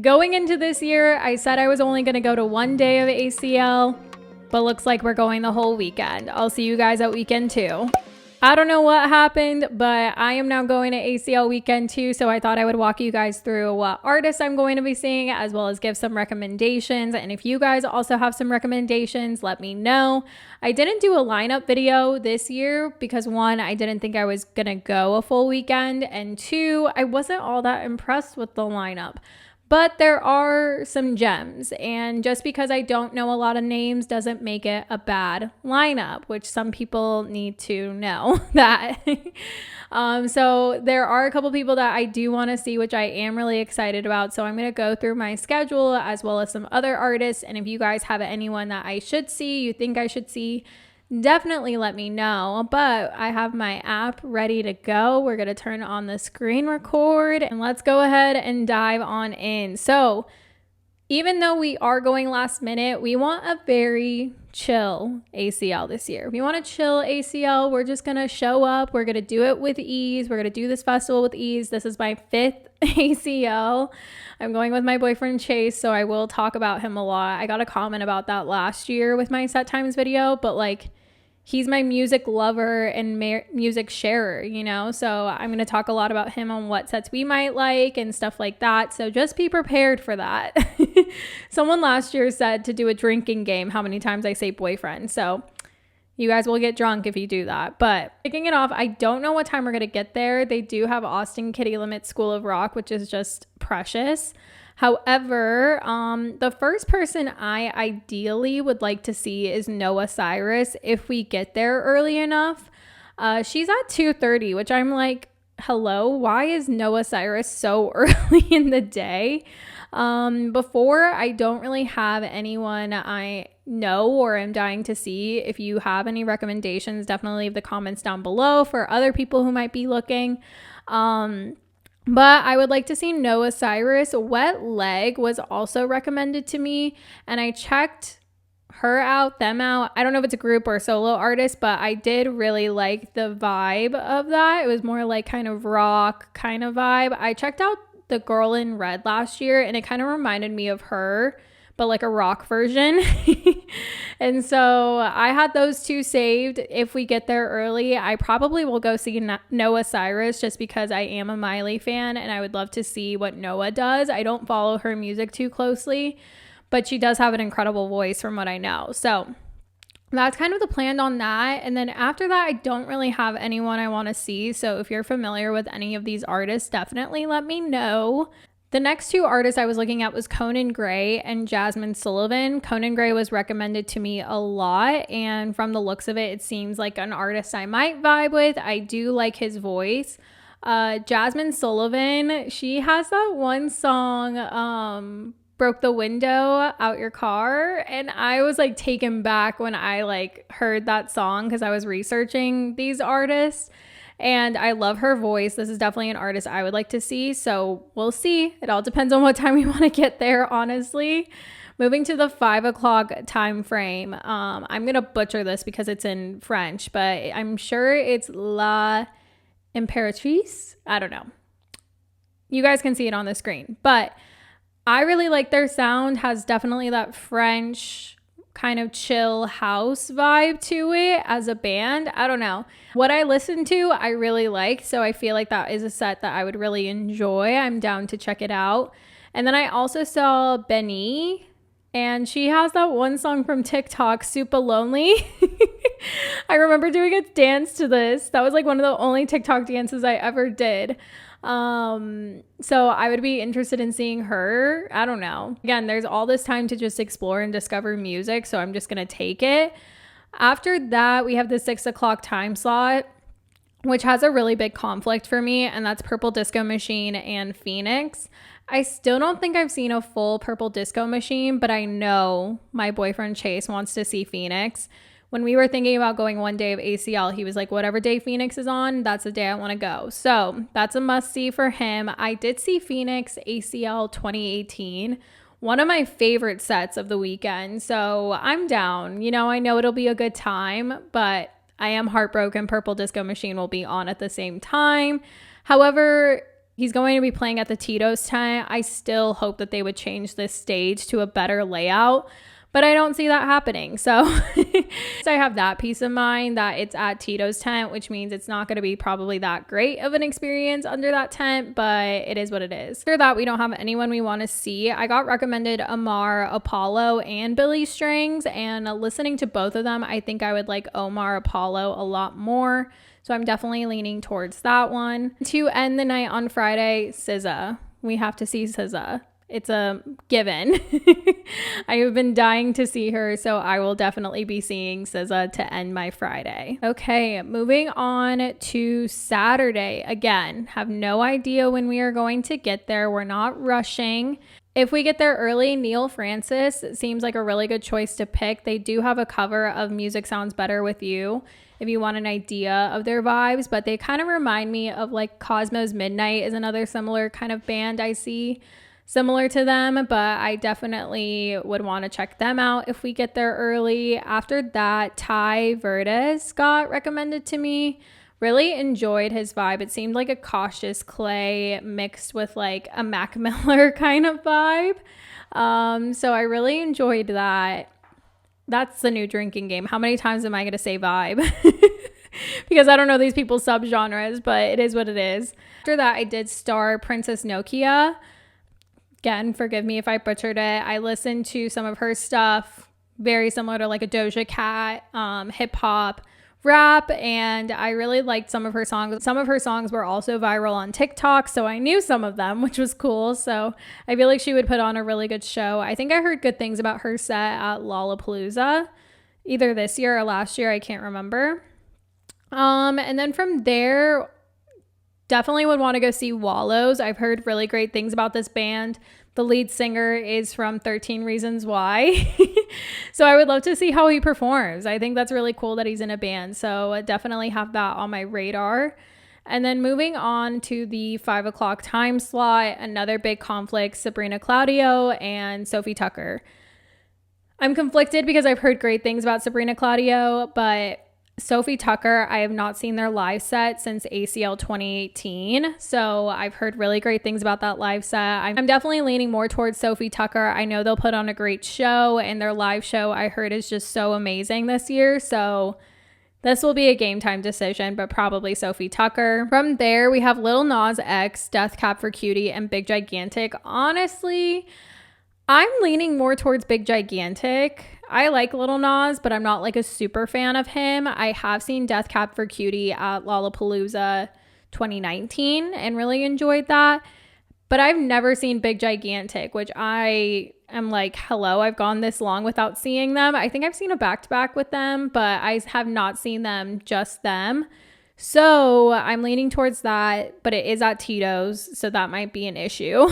Going into this year, I said I was only going to go to one day of ACL, but looks like we're going the whole weekend. I'll see you guys at weekend 2. I don't know what happened, but I am now going to ACL weekend 2, so I thought I would walk you guys through what artists I'm going to be seeing, as well as give some recommendations. And if you guys also have some recommendations, let me know. I didn't do a lineup video this year because 1, I didn't think I was going to go a full weekend, and 2, I wasn't all that impressed with the lineup. But there are some gems, and just because I don't know a lot of names doesn't make it a bad lineup, which some people need to know that. So there are a couple people that I do want to see, which I am really excited about. So I'm going to go through my schedule as well as some other artists. And if you guys have anyone that I should see, you think I should see, definitely let me know. But I have my app ready to go. We're going to turn on the screen record and let's go ahead and dive on in. So even though we are going last minute, we want a very chill ACL this year. We want a chill ACL. We're just going to show up. We're going to do it with ease. We're going to do this festival with ease. This is my 5th ACL. I'm going with my boyfriend Chase, so I will talk about him a lot. I got a comment about that last year with my set times video, but like, he's my music lover and music sharer, you know? So I'm going to talk a lot about him on what sets we might like and stuff like that. So just be prepared for that. Someone last year said to do a drinking game, how many times I say boyfriend. So you guys will get drunk if you do that. But kicking it off, I don't know what time we're going to get there. They do have Austin Kitty Limit School of Rock, which is just precious. However, the first person I ideally would like to see is Noah Cyrus if we get there early enough. She's at 2:30, which I'm like, hello, why is Noah Cyrus so early in the day? Before, I don't really have anyone I know or am dying to see. If you have any recommendations, definitely leave the comments down below for other people who might be looking. But I would like to see Noah Cyrus. Wet Leg was also recommended to me, and I checked them out. I don't know if it's a group or a solo artist, but I did really like the vibe of that. It was more like kind of rock kind of vibe. I checked out the Girl in Red last year, and it kind of reminded me of her, but like a rock version. And so I had those two saved. If we get there early, I probably will go see Noah Cyrus just because I am a Miley fan and I would love to see what Noah does. I don't follow her music too closely, but she does have an incredible voice from what I know. So that's kind of the plan on that. And then after that, I don't really have anyone I want to see. So if you're familiar with any of these artists, definitely let me know. The next 2 artists I was looking at was Conan Gray and Jasmine Sullivan. Conan Gray was recommended to me a lot, and from the looks of it, it seems like an artist I might vibe with. I do like his voice. Jasmine Sullivan, she has that one song, Broke the Window Out Your Car, and I was like taken back when I like heard that song because I was researching these artists. And I love her voice. This is definitely an artist I would like to see. So we'll see. It all depends on what time we want to get there, honestly. Moving to the 5 o'clock time frame. I'm going to butcher this because it's in French, but I'm sure it's La Imperatrice. I don't know. You guys can see it on the screen. But I really like their sound. Has definitely that French kind of chill house vibe to it as a band. I don't know. What I listened to, I really liked. So I feel like that is a set that I would really enjoy. I'm down to check it out. And then I also saw Benny, and she has that one song from TikTok, Super Lonely. I remember doing a dance to this. That was like one of the only TikTok dances I ever did. So I would be interested in seeing her. I don't know. Again, there's all this time to just explore and discover music, so I'm just going to take it. After that, we have the 6 o'clock time slot, which has a really big conflict for me, and that's Purple Disco Machine and Phoenix. I still don't think I've seen a full Purple Disco Machine, but I know my boyfriend Chase wants to see Phoenix. When we were thinking about going one day of ACL, he was like, whatever day Phoenix is on, that's the day I want to go. So that's a must see for him. I did see Phoenix ACL 2018, one of my favorite sets of the weekend. So I'm down. You know, I know it'll be a good time, but I am heartbroken Purple Disco Machine will be on at the same time. However, He's going to be playing at the Tito's tent. I still hope that they would change this stage to a better layout, but I don't see that happening. So I have that peace of mind that it's at Tito's tent, which means it's not going to be probably that great of an experience under that tent, but it is what it is. After that, we don't have anyone we want to see. I got recommended Omar, Apollo, and Billy Strings, and listening to both of them, I think I would like Omar Apollo a lot more. So I'm definitely leaning towards that one. To end the night on Friday, SZA. We have to see SZA. It's a given. I have been dying to see her, so I will definitely be seeing SZA to end my Friday. Okay, moving on to Saturday. Again, have no idea when we are going to get there. We're not rushing. If we get there early, Neil Francis seems like a really good choice to pick. They do have a cover of Music Sounds Better With You, if you want an idea of their vibes, but they kind of remind me of like Cosmo's Midnight is another similar kind of band I see similar to them, but I definitely would want to check them out if we get there early. After that, Ty Verdes got recommended to me. Really enjoyed his vibe. It seemed like a Cautious Clay mixed with like a Mac Miller kind of vibe. So I really enjoyed that. That's the new drinking game. How many times am I going to say vibe? Because I don't know these people's subgenres, but it is what it is. After that, I did star Princess Nokia. Again, forgive me if I butchered it. I listened to some of her stuff, very similar to like a Doja Cat, hip hop, rap, and I really liked some of her songs. Some of her songs were also viral on TikTok, so I knew some of them, which was cool. So I feel like she would put on a really good show. I think I heard good things about her set at Lollapalooza, either this year or last year, I can't remember. And then from there, definitely would want to go see Wallows. I've heard really great things about this band. The lead singer is from 13 Reasons Why. So I would love to see how he performs. I think that's really cool that he's in a band. So definitely have that on my radar. And then moving on to the 5 o'clock time slot, another big conflict, Sabrina Claudio and Sophie Tucker. I'm conflicted because I've heard great things about Sabrina Claudio, but Sophie Tucker, I have not seen their live set since ACL 2018. So I've heard really great things about that live set. I'm definitely leaning more towards Sophie Tucker. I know they'll put on a great show, and their live show I heard is just so amazing this year. So this will be a game time decision, but probably Sophie Tucker. From there, we have Lil Nas X, Death Cab for Cutie, and Big Gigantic. Honestly, I'm leaning more towards Big Gigantic. I like Lil Nas, but I'm not like a super fan of him. I have seen Death Cab for Cutie at Lollapalooza 2019 and really enjoyed that. But I've never seen Big Gigantic, which I am like, hello, I've gone this long without seeing them. I think I've seen a back-to-back with them, but I have not seen them, just them. So I'm leaning towards that, but it is at Tito's, so that might be an issue.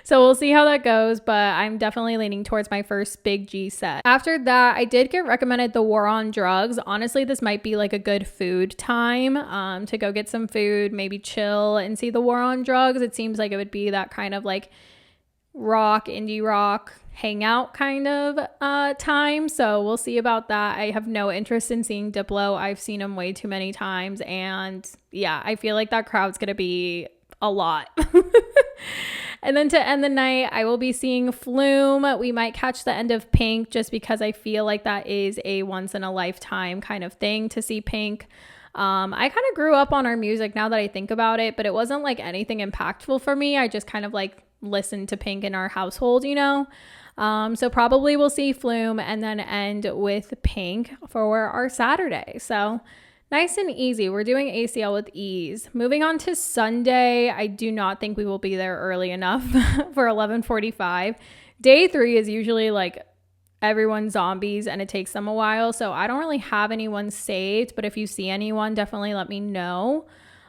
So we'll see how that goes, but I'm definitely leaning towards my first Big G set. After that, I did get recommended The War on Drugs. Honestly, this might be like a good food time to go get some food, maybe chill and see The War on Drugs. It seems like it would be that kind of like indie rock hangout kind of time, so we'll see about that. I have no interest in seeing Diplo. I've seen him way too many times, and yeah, I feel like that crowd's gonna be a lot. And then to end the night, I will be seeing Flume. We might catch the end of Pink just because I feel like that is a once in a lifetime kind of thing to see Pink. I kind of grew up on our music now that I think about it, but it wasn't like anything impactful for me. I just kind of like listened to Pink in our household, you know? So probably we'll see Flume and then end with Pink for our Saturday. So nice and easy. We're doing ACL with ease. Moving on to Sunday, I do not think we will be there early enough for 11:45. Day 3 is usually like everyone's zombies and it takes them a while. So I don't really have anyone saved, but if you see anyone, definitely let me know.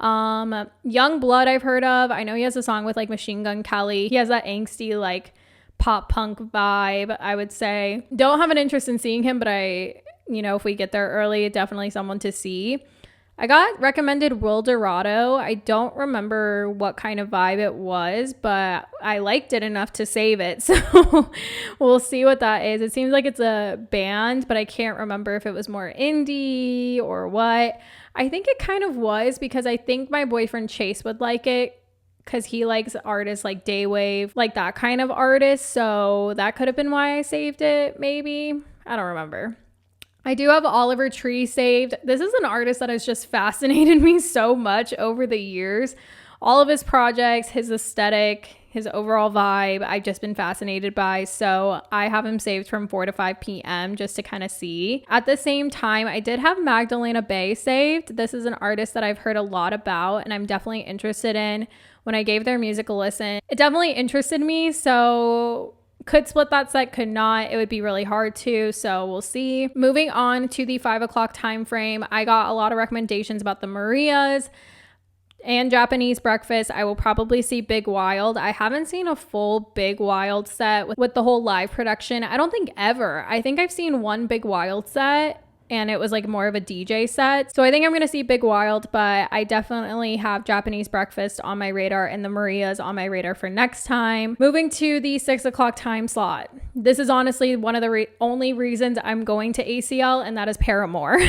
Young Blood I've heard of. I know he has a song with like Machine Gun Kelly. He has that angsty like pop punk vibe, I would say. Don't have an interest in seeing him, but if we get there early, definitely someone to see. I got recommended Will Dorado. I don't remember what kind of vibe it was, but I liked it enough to save it. So we'll see what that is. It seems like it's a band, but I can't remember if it was more indie or what. I think it kind of was because I think my boyfriend Chase would like it because he likes artists like Daywave, like that kind of artist. So that could have been why I saved it, maybe. I don't remember. I do have Oliver Tree saved. This is an artist that has just fascinated me so much over the years. All of his projects, his aesthetic, his overall vibe, I've just been fascinated by. So I have him saved from 4 to 5 p.m. just to kind of see. At the same time, I did have Magdalena Bay saved. This is an artist that I've heard a lot about and I'm definitely interested in. When I gave their music a listen, it definitely interested me. So could split that set, could not. It would be really hard to, so we'll see. Moving on to the 5 o'clock time frame, I got a lot of recommendations about the Marias and Japanese breakfast. I will probably see Big Wild. I haven't seen a full Big Wild set with the whole live production. I don't think ever. I think I've seen one Big Wild set and it was like more of a DJ set. So I think I'm going to see Big Wild, but I definitely have Japanese breakfast on my radar and the Marias on my radar for next time. Moving to the 6 o'clock time slot. This is honestly one of the only reasons I'm going to ACL, and that is Paramore.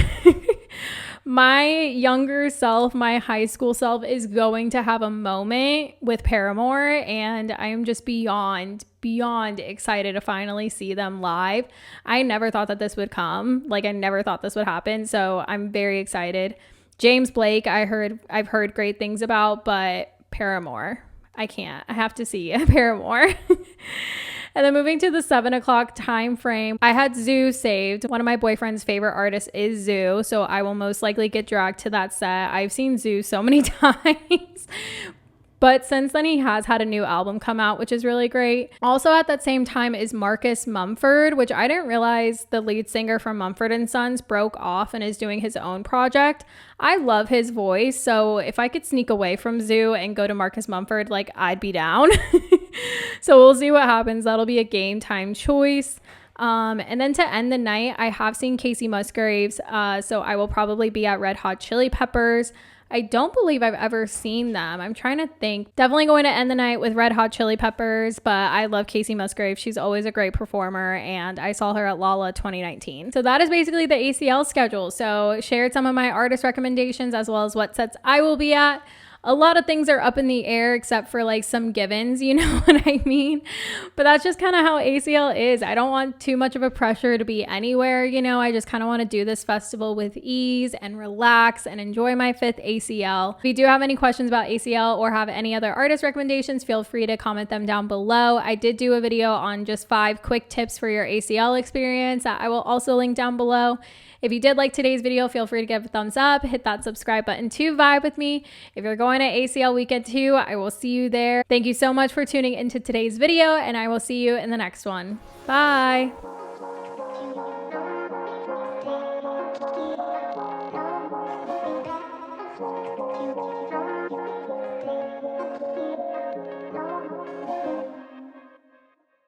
My younger self, my high school self is going to have a moment with Paramore, and I am just beyond excited to finally see them live. I never thought that this would come. Like, I never thought this would happen. So I'm very excited. James Blake, I've heard great things about, but Paramore, I have to see Paramore. And then moving to the 7 o'clock time frame, I had Zoo saved. One of my boyfriend's favorite artists is Zoo, so I will most likely get dragged to that set. I've seen Zoo so many times. But since then, he has had a new album come out, which is really great. Also at that same time is Marcus Mumford, which I didn't realize the lead singer from Mumford & Sons broke off and is doing his own project. I love his voice, so if I could sneak away from Zoo and go to Marcus Mumford, like, I'd be down. So we'll see what happens. That'll be a game time choice. And then to end the night, I have seen Casey Musgraves, so I will probably be at Red Hot Chili Peppers. I don't believe I've ever seen them. I'm trying to think. Definitely going to end the night with Red Hot Chili Peppers, but I love Casey Musgraves. She's always a great performer, and I saw her at Lolla 2019. So that is basically the ACL schedule. So shared some of my artist recommendations as well as what sets I will be at. A lot of things are up in the air except for like some givens, you know what I mean? But that's just kind of how ACL is. I don't want too much of a pressure to be anywhere, you know? I just kind of want to do this festival with ease and relax and enjoy my 5th ACL. If you do have any questions about ACL or have any other artist recommendations, feel free to comment them down below. I did do a video on just 5 quick tips for your ACL experience that I will also link down below. If you did like today's video, feel free to give a thumbs up, hit that subscribe button to vibe with me. If you're going to ACL weekend 2, I will see you there. Thank you so much for tuning into today's video, and I will see you in the next one. Bye.